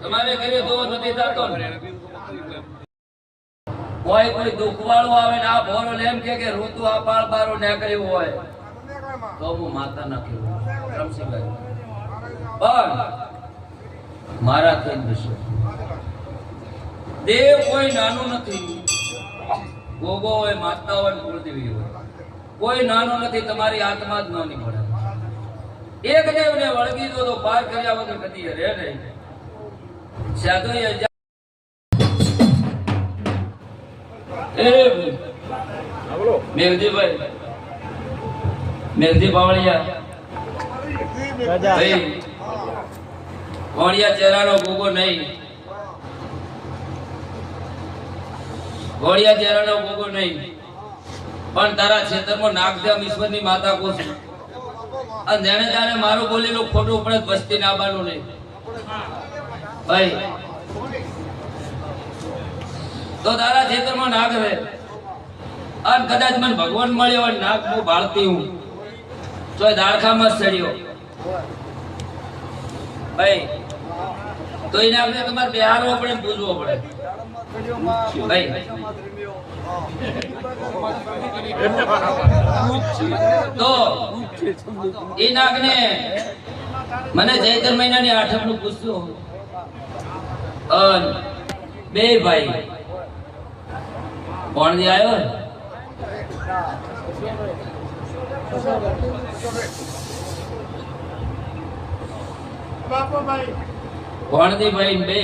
તમારે ઘરે દો નથી થતો કોઈ દુઃખ વાળું આવે ને આ ભોરો એમ કે ઋતુ આ પાળ બારો નીકળ્યું હોય તો હું માતા નથી રમશીભાઈ પણ મારા થઈ જશે દેવ કોઈ નાનું નથી ગોગો હોય માતા હોય કુળદેવી હોય કોઈ નાનું નથી તમારી આત્મા જ નાની પડે એક દેવને વળગી દો તો પાર કર્યા વગર કદી રહે નહીં સાધુ મેઘજી બાવળિયા ચહેરાનો ગોગો નહીં ઘોડિયા ચહેરાનો ગોગો નહીં પણ તારા ક્ષેત્રમાં નાગદેવ ઈશ્વરની માતા કોશ અને જેને જાણે મારું બોલેલું ખોટું પડે વસ્તી નાબાનું નહીં ભાઈ તો તારા ક્ષેત્રમાં નાગ રહે અને કદાચ મને ભગવાન મળ્યો હોય નાગ હું ભાળતી હું તો દાળખામાં ચડ્યો ભાઈ તો એને આપણે તમારે બિહારવો પડે પૂછવો પડે ભાઈ તો એ નાગને મને ચૈત્ર મહિનાની આઠમ નું પૂછ્યું બે ભાઈ કોણ દી આવ્યો કોણ દી ભાઈ બે